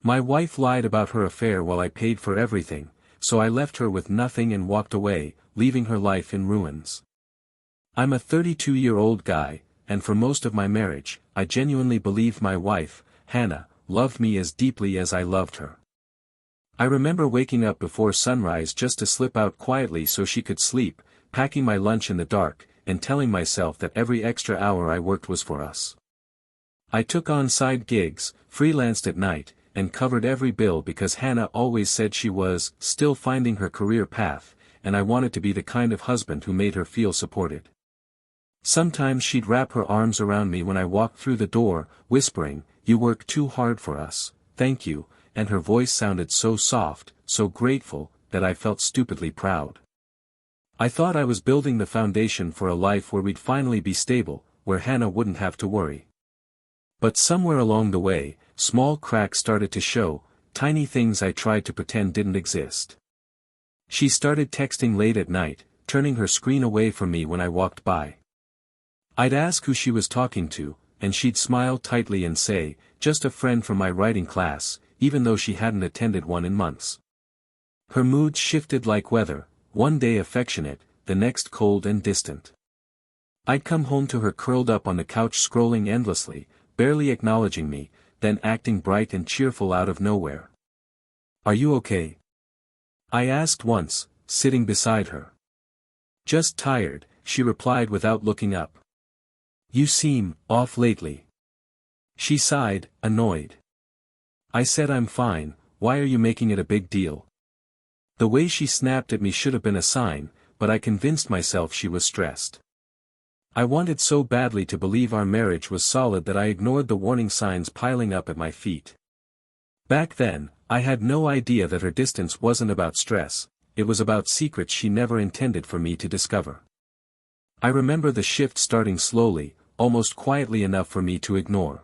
My wife lied about her affair while I paid for everything, so I left her with nothing and walked away, leaving her life in ruins. I'm a 32-year-old guy, and for most of my marriage, I genuinely believed my wife, Hannah, loved me as deeply as I loved her. I remember waking up before sunrise just to slip out quietly so she could sleep, packing my lunch in the dark, and telling myself that every extra hour I worked was for us. I took on side gigs, freelanced at night, and covered every bill because Hannah always said she was still finding her career path, and I wanted to be the kind of husband who made her feel supported. Sometimes she'd wrap her arms around me when I walked through the door, whispering, "You work too hard for us, thank you," and her voice sounded so soft, so grateful, that I felt stupidly proud. I thought I was building the foundation for a life where we'd finally be stable, where Hannah wouldn't have to worry. But somewhere along the way, small cracks started to show, tiny things I tried to pretend didn't exist. She started texting late at night, turning her screen away from me when I walked by. I'd ask who she was talking to, and she'd smile tightly and say, "Just a friend from my writing class," even though she hadn't attended one in months. Her mood shifted like weather, one day affectionate, the next cold and distant. I'd come home to her curled up on the couch scrolling endlessly, barely acknowledging me, then acting bright and cheerful out of nowhere. "Are you okay?" I asked once, sitting beside her. "Just tired," she replied without looking up. "You seem off lately." She sighed, annoyed. I said, "I'm fine, why are you making it a big deal?" The way she snapped at me should have been a sign, but I convinced myself she was stressed. I wanted so badly to believe our marriage was solid that I ignored the warning signs piling up at my feet. Back then, I had no idea that her distance wasn't about stress, it was about secrets she never intended for me to discover. I remember the shift starting slowly, almost quietly enough for me to ignore.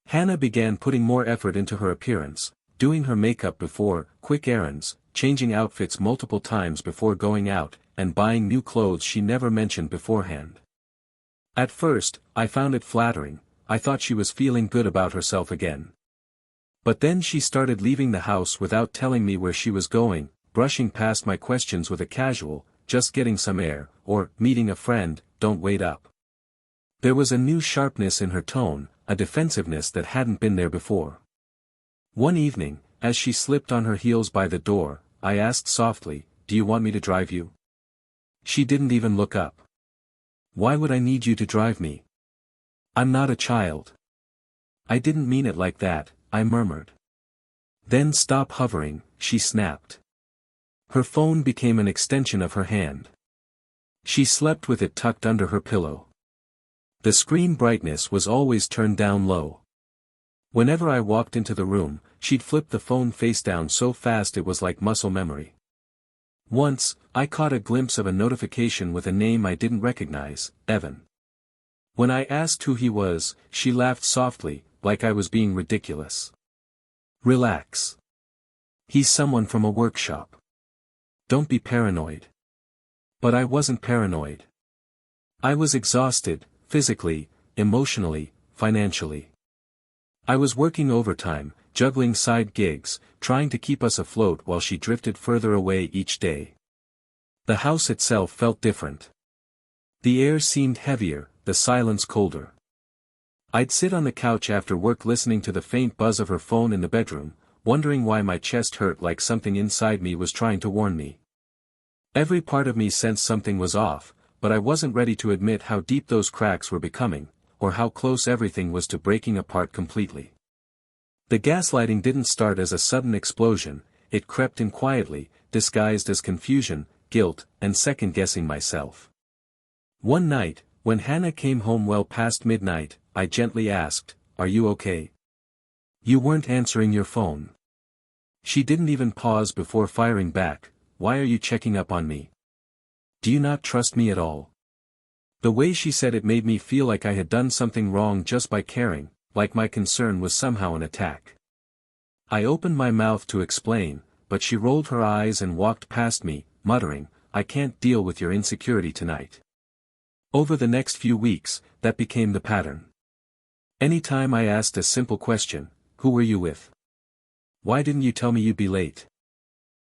Hannah began putting more effort into her appearance, doing her makeup before, quick errands, changing outfits multiple times before going out, and buying new clothes she never mentioned beforehand. At first, I found it flattering, I thought she was feeling good about herself again. But then she started leaving the house without telling me where she was going, brushing past my questions with a casual, "Just getting some air," or "Meeting a friend, don't wait up." There was a new sharpness in her tone, a defensiveness that hadn't been there before. One evening, as she slipped on her heels by the door, I asked softly, "Do you want me to drive you?" She didn't even look up. "Why would I need you to drive me? I'm not a child." "I didn't mean it like that," I murmured. "Then stop hovering," she snapped. Her phone became an extension of her hand. She slept with it tucked under her pillow. The screen brightness was always turned down low. Whenever I walked into the room, she'd flip the phone face down so fast it was like muscle memory. Once, I caught a glimpse of a notification with a name I didn't recognize, Evan. When I asked who he was, she laughed softly, like I was being ridiculous. "Relax. He's someone from a workshop. Don't be paranoid." But I wasn't paranoid. I was exhausted, physically, emotionally, financially. I was working overtime, juggling side gigs, trying to keep us afloat while she drifted further away each day. The house itself felt different. The air seemed heavier, the silence colder. I'd sit on the couch after work listening to the faint buzz of her phone in the bedroom, wondering why my chest hurt like something inside me was trying to warn me. Every part of me sensed something was off, but I wasn't ready to admit how deep those cracks were becoming, or how close everything was to breaking apart completely. The gaslighting didn't start as a sudden explosion, it crept in quietly, disguised as confusion, guilt, and second-guessing myself. One night, when Hannah came home well past midnight, I gently asked, "Are you okay? You weren't answering your phone." She didn't even pause before firing back, "Why are you checking up on me? Do you not trust me at all?" The way she said it made me feel like I had done something wrong just by caring, like my concern was somehow an attack. I opened my mouth to explain, but she rolled her eyes and walked past me, muttering, "I can't deal with your insecurity tonight." Over the next few weeks, that became the pattern. Anytime I asked a simple question, "Who were you with?" Why didn't you tell me you'd be late?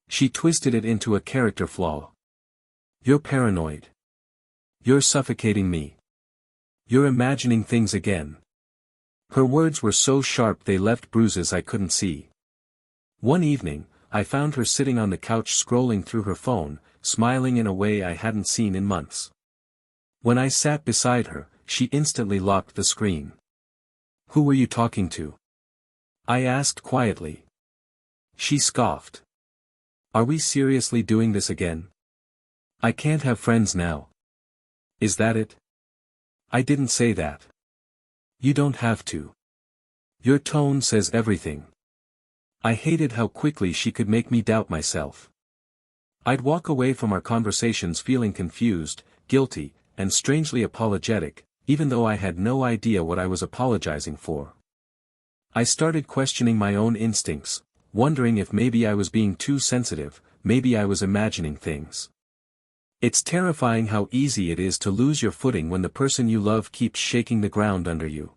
She twisted it into a character flaw. You're paranoid. You're suffocating me. You're imagining things again. Her words were so sharp they left bruises I couldn't see. One evening, I found her sitting on the couch scrolling through her phone, smiling in a way I hadn't seen in months. When I sat beside her, she instantly locked the screen. Who were you talking to? I asked quietly. She scoffed. Are we seriously doing this again? I can't have friends now. Is that it? I didn't say that. You don't have to. Your tone says everything. I hated how quickly she could make me doubt myself. I'd walk away from our conversations feeling confused, guilty, and strangely apologetic, even though I had no idea what I was apologizing for. I started questioning my own instincts, wondering if maybe I was being too sensitive, maybe I was imagining things. It's terrifying how easy it is to lose your footing when the person you love keeps shaking the ground under you.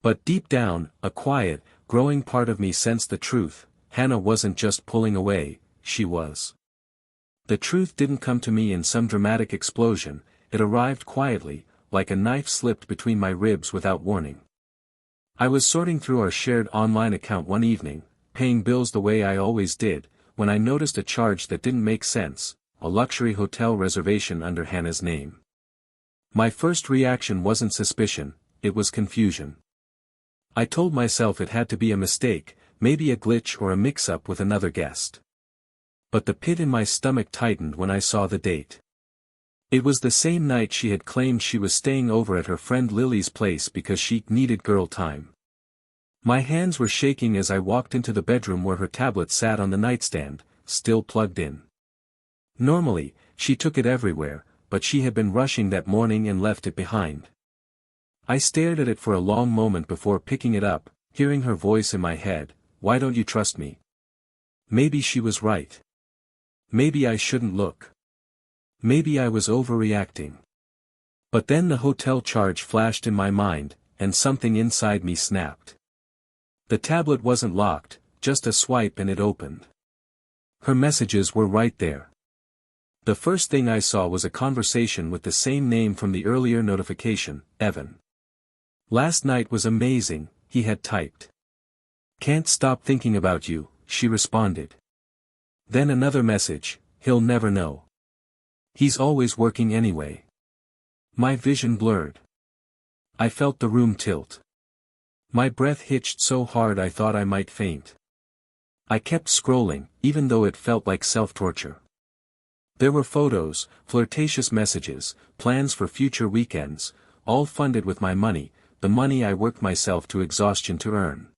But deep down, a quiet, growing part of me sensed the truth. Hannah wasn't just pulling away, she was. The truth didn't come to me in some dramatic explosion, it arrived quietly, like a knife slipped between my ribs without warning. I was sorting through our shared online account one evening, paying bills the way I always did, when I noticed a charge that didn't make sense, a luxury hotel reservation under Hannah's name. My first reaction wasn't suspicion, it was confusion. I told myself it had to be a mistake, maybe a glitch or a mix-up with another guest. But the pit in my stomach tightened when I saw the date. It was the same night she had claimed she was staying over at her friend Lily's place because she needed girl time. My hands were shaking as I walked into the bedroom where her tablet sat on the nightstand, still plugged in. Normally, she took it everywhere, but she had been rushing that morning and left it behind. I stared at it for a long moment before picking it up, hearing her voice in my head, "Why don't you trust me?" Maybe she was right. Maybe I shouldn't look. Maybe I was overreacting. But then the hotel charge flashed in my mind, and something inside me snapped. The tablet wasn't locked, just a swipe and it opened. Her messages were right there. The first thing I saw was a conversation with the same name from the earlier notification, Evan. "Last night was amazing," he had typed. "Can't stop thinking about you," she responded. Then another message, "He'll never know. He's always working anyway." My vision blurred. I felt the room tilt. My breath hitched so hard I thought I might faint. I kept scrolling, even though it felt like self-torture. There were photos, flirtatious messages, plans for future weekends, all funded with my money, the money I worked myself to exhaustion to earn.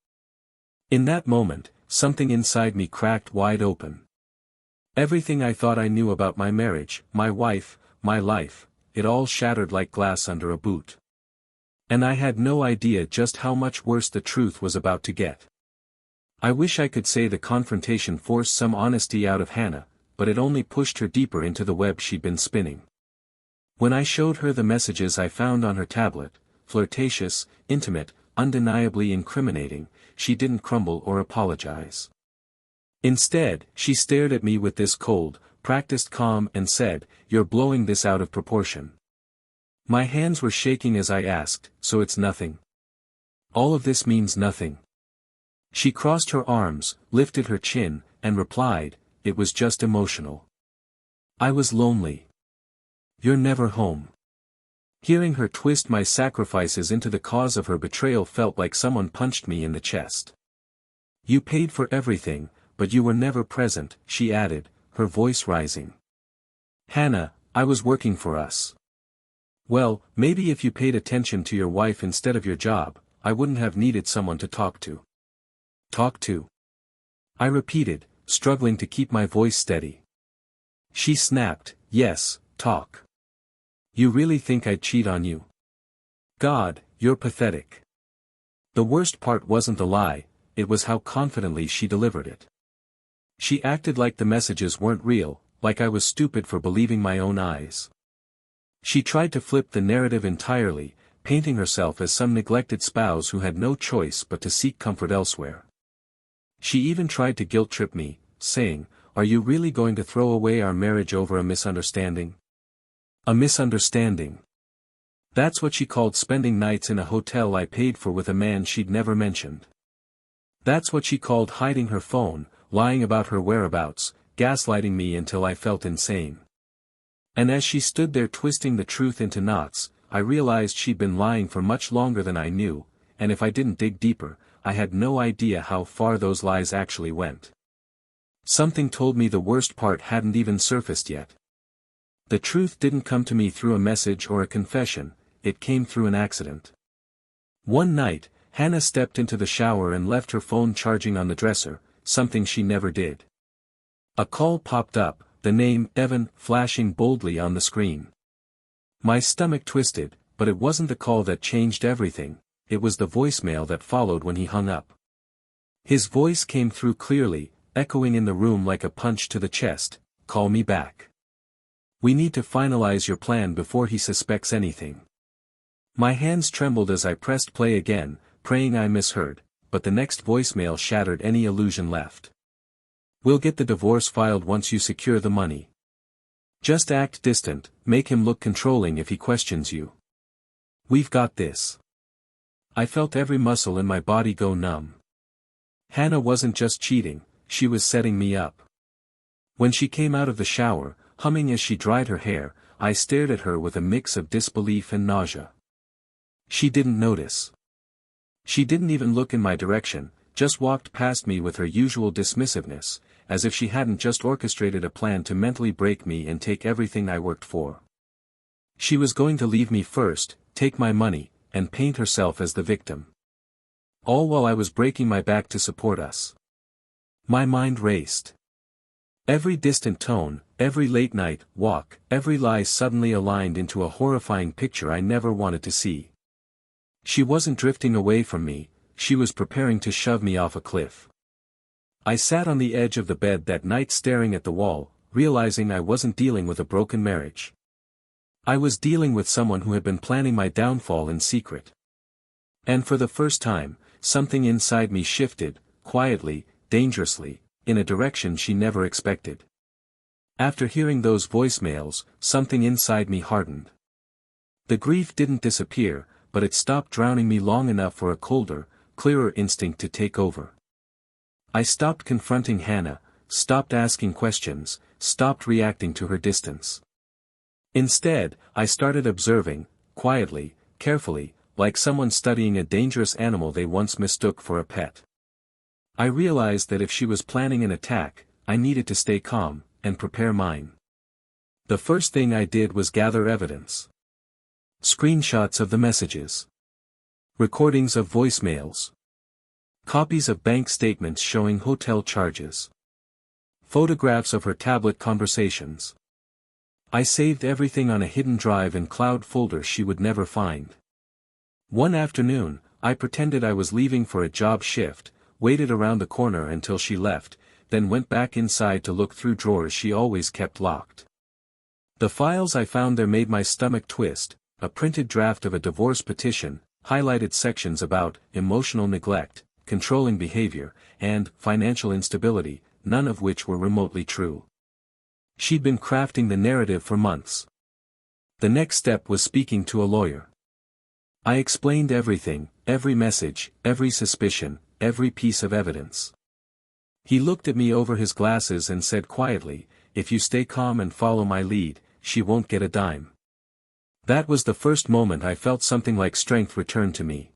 In that moment, something inside me cracked wide open. Everything I thought I knew about my marriage, my wife, my life, it all shattered like glass under a boot. And I had no idea just how much worse the truth was about to get. I wish I could say the confrontation forced some honesty out of Hannah, but it only pushed her deeper into the web she'd been spinning. When I showed her the messages I found on her tablet, flirtatious, intimate, undeniably incriminating, she didn't crumble or apologize. Instead, she stared at me with this cold, practiced calm and said, "You're blowing this out of proportion." My hands were shaking as I asked, "So it's nothing? All of this means nothing?" She crossed her arms, lifted her chin, and replied, "It was just emotional. I was lonely. You're never home." Hearing her twist my sacrifices into the cause of her betrayal felt like someone punched me in the chest. "You paid for everything, but you were never present," she added, her voice rising. "Hannah, I was working for us. Well, maybe if you paid attention to your wife instead of your job, I wouldn't have needed someone to talk to." "Talk to?" I repeated, struggling to keep my voice steady. She snapped, "Yes, talk. You really think I'd cheat on you? God, you're pathetic." The worst part wasn't the lie, it was how confidently she delivered it. She acted like the messages weren't real, like I was stupid for believing my own eyes. She tried to flip the narrative entirely, painting herself as some neglected spouse who had no choice but to seek comfort elsewhere. She even tried to guilt-trip me, saying, "Are you really going to throw away our marriage over a misunderstanding?" A misunderstanding. That's what she called spending nights in a hotel I paid for with a man she'd never mentioned. That's what she called hiding her phone, lying about her whereabouts, gaslighting me until I felt insane. And as she stood there twisting the truth into knots, I realized she'd been lying for much longer than I knew, and if I didn't dig deeper, I had no idea how far those lies actually went. Something told me the worst part hadn't even surfaced yet. The truth didn't come to me through a message or a confession, it came through an accident. One night, Hannah stepped into the shower and left her phone charging on the dresser, something she never did. A call popped up, the name Evan flashing boldly on the screen. My stomach twisted, but it wasn't the call that changed everything, it was the voicemail that followed when he hung up. His voice came through clearly, echoing in the room like a punch to the chest, "Call me back. We need to finalize your plan before he suspects anything." My hands trembled as I pressed play again, praying I misheard, but the next voicemail shattered any illusion left. "We'll get the divorce filed once you secure the money. Just act distant, make him look controlling if he questions you. We've got this." I felt every muscle in my body go numb. Hannah wasn't just cheating, she was setting me up. When she came out of the shower, humming as she dried her hair, I stared at her with a mix of disbelief and nausea. She didn't notice. She didn't even look in my direction, just walked past me with her usual dismissiveness, as if she hadn't just orchestrated a plan to mentally break me and take everything I worked for. She was going to leave me first, take my money, and paint herself as the victim. All while I was breaking my back to support us. My mind raced. Every distant tone, every late-night walk, every lie suddenly aligned into a horrifying picture I never wanted to see. She wasn't drifting away from me, she was preparing to shove me off a cliff. I sat on the edge of the bed that night staring at the wall, realizing I wasn't dealing with a broken marriage. I was dealing with someone who had been planning my downfall in secret. And for the first time, something inside me shifted, quietly, dangerously, in a direction she never expected. After hearing those voicemails, something inside me hardened. The grief didn't disappear, but it stopped drowning me long enough for a colder, clearer instinct to take over. I stopped confronting Hannah, stopped asking questions, stopped reacting to her distance. Instead, I started observing, quietly, carefully, like someone studying a dangerous animal they once mistook for a pet. I realized that if she was planning an attack, I needed to stay calm, and prepare mine. The first thing I did was gather evidence. Screenshots of the messages. Recordings of voicemails. Copies of bank statements showing hotel charges. Photographs of her tablet conversations. I saved everything on a hidden drive in cloud folder she would never find. One afternoon, I pretended I was leaving for a job shift, waited around the corner until she left, then went back inside to look through drawers she always kept locked. The files I found there made my stomach twist, a printed draft of a divorce petition, highlighted sections about emotional neglect, controlling behavior, and financial instability, none of which were remotely true. She'd been crafting the narrative for months. The next step was speaking to a lawyer. I explained everything, every message, every suspicion, every piece of evidence. He looked at me over his glasses and said quietly, "If you stay calm and follow my lead, she won't get a dime." That was the first moment I felt something like strength return to me.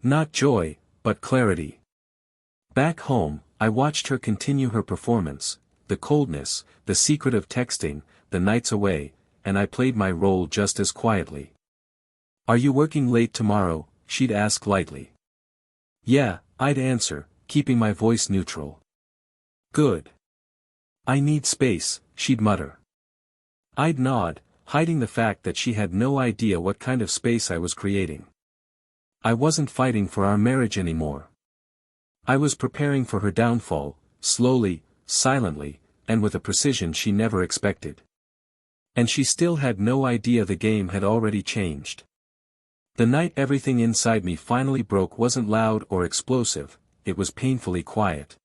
Not joy, but clarity. Back home, I watched her continue her performance, the coldness, the secret of texting, the nights away, and I played my role just as quietly. "Are you working late tomorrow?" she'd ask lightly. "Yeah," I'd answer, keeping my voice neutral. "Good. I need space," she'd mutter. I'd nod, hiding the fact that she had no idea what kind of space I was creating. I wasn't fighting for our marriage anymore. I was preparing for her downfall, slowly, silently, and with a precision she never expected. And she still had no idea the game had already changed. The night everything inside me finally broke wasn't loud or explosive, it was painfully quiet.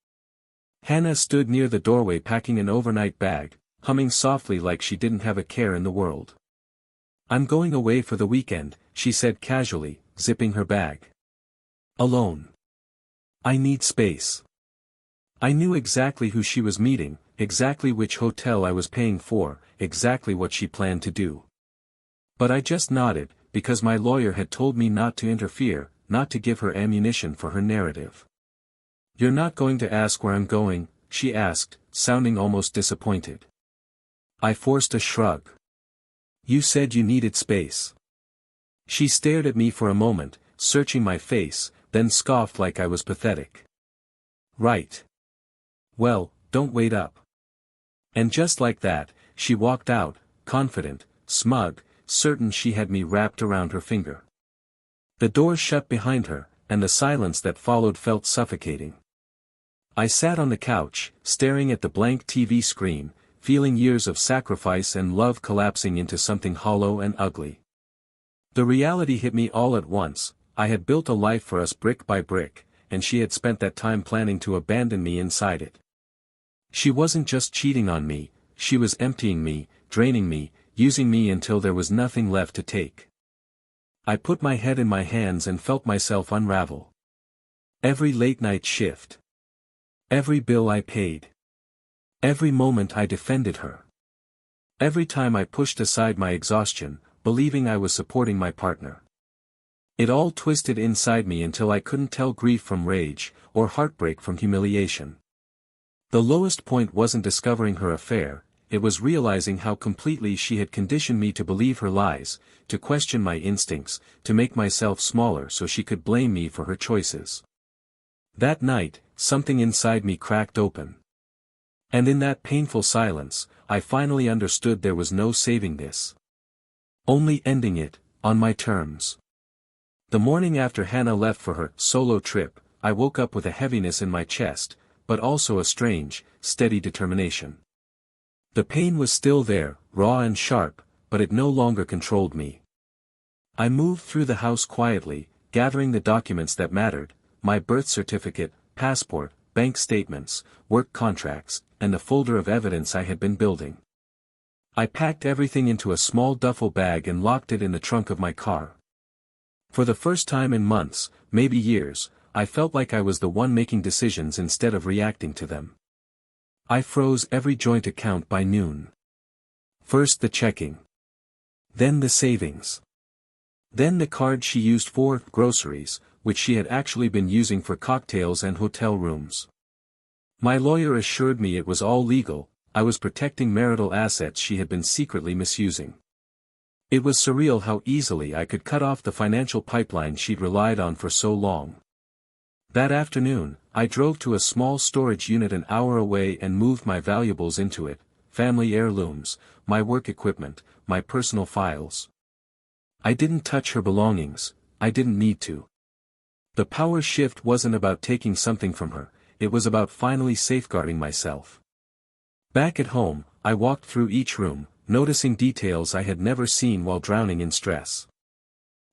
Hannah stood near the doorway packing an overnight bag, humming softly like she didn't have a care in the world. "I'm going away for the weekend," she said casually, zipping her bag. "Alone. I need space." I knew exactly who she was meeting, exactly which hotel I was paying for, exactly what she planned to do. But I just nodded, because my lawyer had told me not to interfere, not to give her ammunition for her narrative. "You're not going to ask where I'm going?" she asked, sounding almost disappointed. I forced a shrug. "You said you needed space." She stared at me for a moment, searching my face, then scoffed like I was pathetic. "Right. Well, don't wait up." And just like that, she walked out, confident, smug, certain she had me wrapped around her finger. The door shut behind her, and the silence that followed felt suffocating. I sat on the couch, staring at the blank TV screen, feeling years of sacrifice and love collapsing into something hollow and ugly. The reality hit me all at once. I had built a life for us brick by brick, and she had spent that time planning to abandon me inside it. She wasn't just cheating on me, she was emptying me, draining me, using me until there was nothing left to take. I put my head in my hands and felt myself unravel. Every late-night shift. Every bill I paid. Every moment I defended her. Every time I pushed aside my exhaustion, believing I was supporting my partner. It all twisted inside me until I couldn't tell grief from rage, or heartbreak from humiliation. The lowest point wasn't discovering her affair, it was realizing how completely she had conditioned me to believe her lies, to question my instincts, to make myself smaller so she could blame me for her choices. That night, something inside me cracked open. And in that painful silence, I finally understood there was no saving this. Only ending it, on my terms. The morning after Hannah left for her solo trip, I woke up with a heaviness in my chest, but also a strange, steady determination. The pain was still there, raw and sharp, but it no longer controlled me. I moved through the house quietly, gathering the documents that mattered, my birth certificate, passport, bank statements, work contracts, and the folder of evidence I had been building. I packed everything into a small duffel bag and locked it in the trunk of my car. For the first time in months, maybe years, I felt like I was the one making decisions instead of reacting to them. I froze every joint account by noon. First the checking. Then the savings. Then the card she used for groceries, which she had actually been using for cocktails and hotel rooms. My lawyer assured me it was all legal, I was protecting marital assets she had been secretly misusing. It was surreal how easily I could cut off the financial pipeline she'd relied on for so long. That afternoon, I drove to a small storage unit an hour away and moved my valuables into it, family heirlooms, my work equipment, my personal files. I didn't touch her belongings, I didn't need to. The power shift wasn't about taking something from her, it was about finally safeguarding myself. Back at home, I walked through each room, noticing details I had never seen while drowning in stress.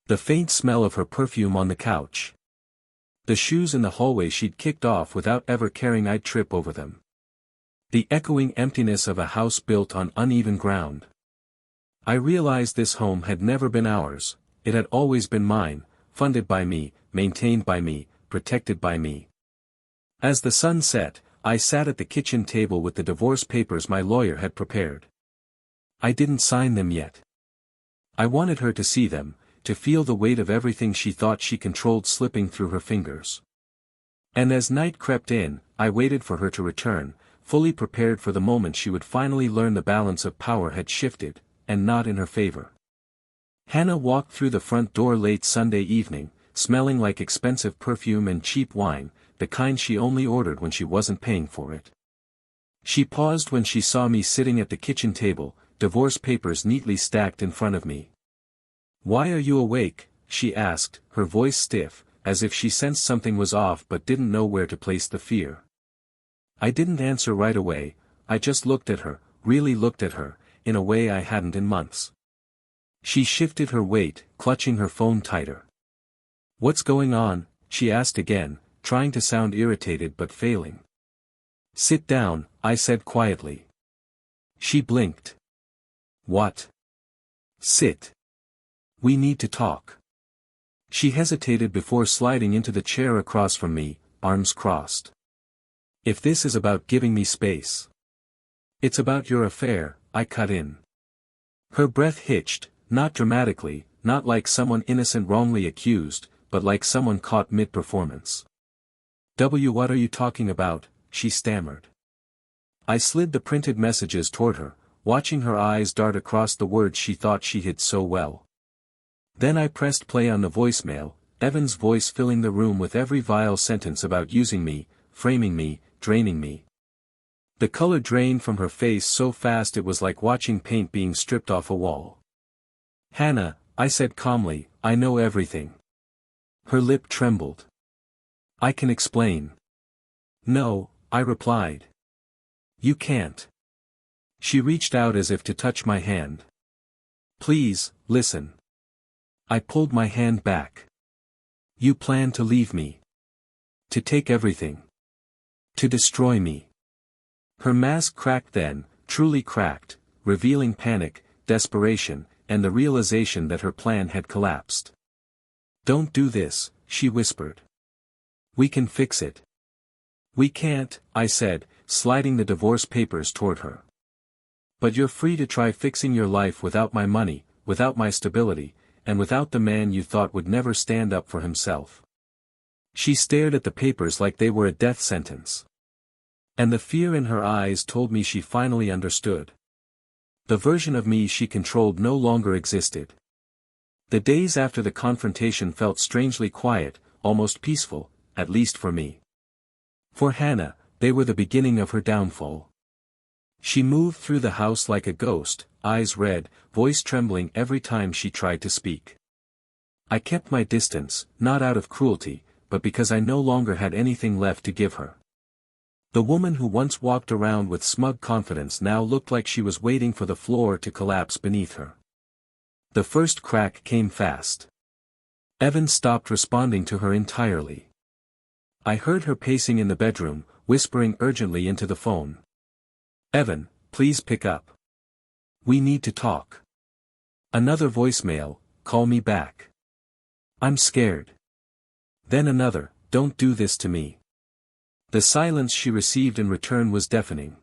The faint smell of her perfume on the couch. The shoes in the hallway she'd kicked off without ever caring I'd trip over them. The echoing emptiness of a house built on uneven ground. I realized this home had never been ours, it had always been mine, funded by me, maintained by me, protected by me. As the sun set, I sat at the kitchen table with the divorce papers my lawyer had prepared. I didn't sign them yet. I wanted her to see them, to feel the weight of everything she thought she controlled slipping through her fingers. And as night crept in, I waited for her to return, fully prepared for the moment she would finally learn the balance of power had shifted, and not in her favor. Hannah walked through the front door late Sunday evening, smelling like expensive perfume and cheap wine, the kind she only ordered when she wasn't paying for it. She paused when she saw me sitting at the kitchen table, divorce papers neatly stacked in front of me. "Why are you awake?" she asked, her voice stiff, as if she sensed something was off but didn't know where to place the fear. I didn't answer right away, I just looked at her, really looked at her, in a way I hadn't in months. She shifted her weight, clutching her phone tighter. "What's going on?" she asked again, trying to sound irritated but failing. "Sit down," I said quietly. She blinked. "What?" "Sit. We need to talk." She hesitated before sliding into the chair across from me, arms crossed. "If this is about giving me space." "It's about your affair," I cut in. Her breath hitched, not dramatically, not like someone innocent wrongly accused, but like someone caught mid-performance. What are you talking about?" she stammered. I slid the printed messages toward her, watching her eyes dart across the words she thought she hid so well. Then I pressed play on the voicemail, Evan's voice filling the room with every vile sentence about using me, framing me, draining me. The color drained from her face so fast it was like watching paint being stripped off a wall. "Hannah," I said calmly, "I know everything." Her lip trembled. "I can explain." "No," I replied. "You can't." She reached out as if to touch my hand. "Please, listen." I pulled my hand back. "You plan to leave me. To take everything. To destroy me." Her mask cracked then, truly cracked, revealing panic, desperation, and the realization that her plan had collapsed. "Don't do this," she whispered. "We can fix it." "We can't," I said, sliding the divorce papers toward her. "But you're free to try fixing your life without my money, without my stability, and without the man you thought would never stand up for himself." She stared at the papers like they were a death sentence. And the fear in her eyes told me she finally understood. The version of me she controlled no longer existed. The days after the confrontation felt strangely quiet, almost peaceful, at least for me. For Hannah, they were the beginning of her downfall. She moved through the house like a ghost, eyes red, voice trembling every time she tried to speak. I kept my distance, not out of cruelty, but because I no longer had anything left to give her. The woman who once walked around with smug confidence now looked like she was waiting for the floor to collapse beneath her. The first crack came fast. Evan stopped responding to her entirely. I heard her pacing in the bedroom, whispering urgently into the phone. "Evan, please pick up. We need to talk." Another voicemail, "Call me back. I'm scared." Then another, "Don't do this to me." The silence she received in return was deafening.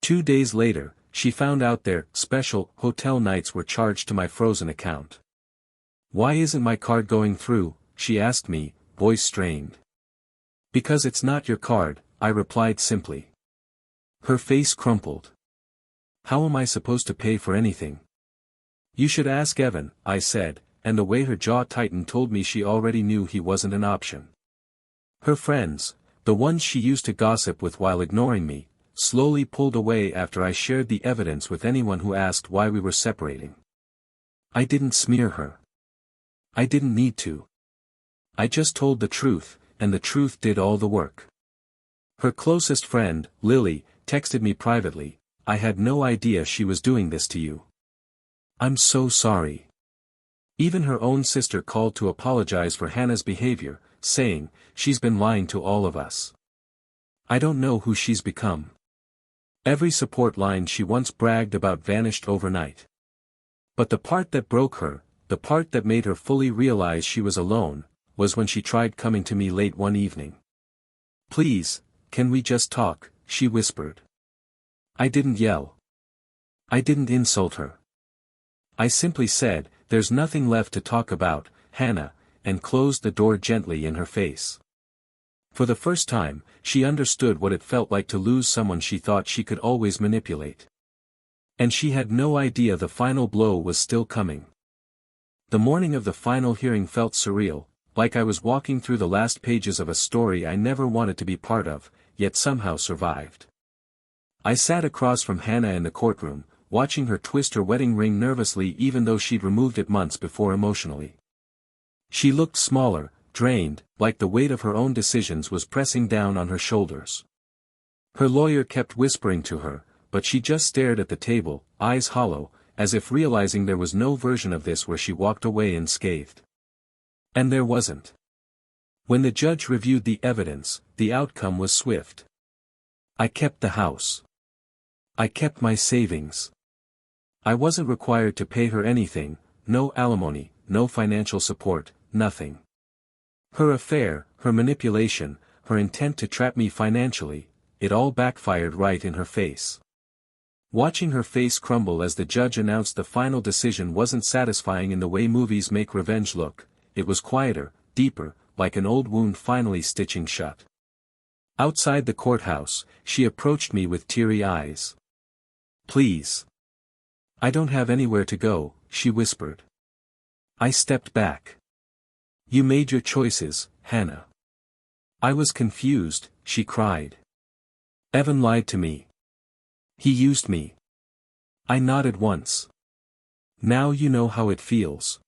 2 days later, she found out their special hotel nights were charged to my frozen account. "Why isn't my card going through?" she asked me, voice strained. "Because it's not your card," I replied simply. Her face crumpled. "How am I supposed to pay for anything?" "You should ask Evan," I said, and the way her jaw tightened told me she already knew he wasn't an option. Her friends, the ones she used to gossip with while ignoring me, slowly pulled away after I shared the evidence with anyone who asked why we were separating. I didn't smear her. I didn't need to. I just told the truth, and the truth did all the work. Her closest friend, Lily, texted me privately, "I had no idea she was doing this to you. I'm so sorry." Even her own sister called to apologize for Hannah's behavior, saying, "She's been lying to all of us. I don't know who she's become." Every support line she once bragged about vanished overnight. But the part that broke her, the part that made her fully realize she was alone, was when she tried coming to me late one evening. "Please, can we just talk?" she whispered. I didn't yell. I didn't insult her. I simply said, "There's nothing left to talk about, Hannah," and closed the door gently in her face. For the first time, she understood what it felt like to lose someone she thought she could always manipulate. And she had no idea the final blow was still coming. The morning of the final hearing felt surreal, like I was walking through the last pages of a story I never wanted to be part of, yet somehow survived. I sat across from Hannah in the courtroom, watching her twist her wedding ring nervously even though she'd removed it months before emotionally. She looked smaller, drained, like the weight of her own decisions was pressing down on her shoulders. Her lawyer kept whispering to her, but she just stared at the table, eyes hollow, as if realizing there was no version of this where she walked away unscathed. And there wasn't. When the judge reviewed the evidence, the outcome was swift. I kept the house. I kept my savings. I wasn't required to pay her anything, no alimony, no financial support, nothing. Her affair, her manipulation, her intent to trap me financially, it all backfired right in her face. Watching her face crumble as the judge announced the final decision wasn't satisfying in the way movies make revenge look, it was quieter, deeper, like an old wound finally stitching shut. Outside the courthouse, she approached me with teary eyes. "Please. I don't have anywhere to go," she whispered. I stepped back. "You made your choices, Hannah." "I was confused," she cried. "Evan lied to me. He used me." I nodded once. "Now you know how it feels."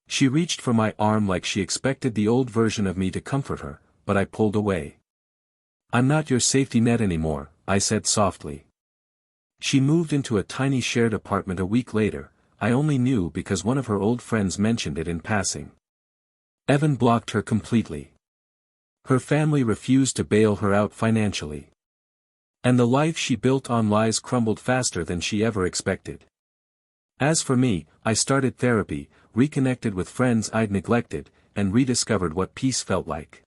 She reached for my arm like she expected the old version of me to comfort her, but I pulled away. "I'm not your safety net anymore," I said softly. She moved into a tiny shared apartment a week later. I only knew because one of her old friends mentioned it in passing. Evan blocked her completely. Her family refused to bail her out financially. And the life she built on lies crumbled faster than she ever expected. As for me, I started therapy, reconnected with friends I'd neglected, and rediscovered what peace felt like.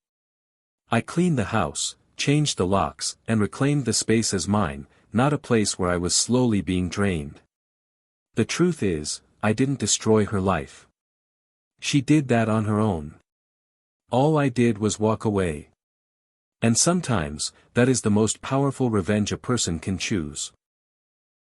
I cleaned the house, changed the locks, and reclaimed the space as mine, not a place where I was slowly being drained. The truth is, I didn't destroy her life. She did that on her own. All I did was walk away. And sometimes, that is the most powerful revenge a person can choose.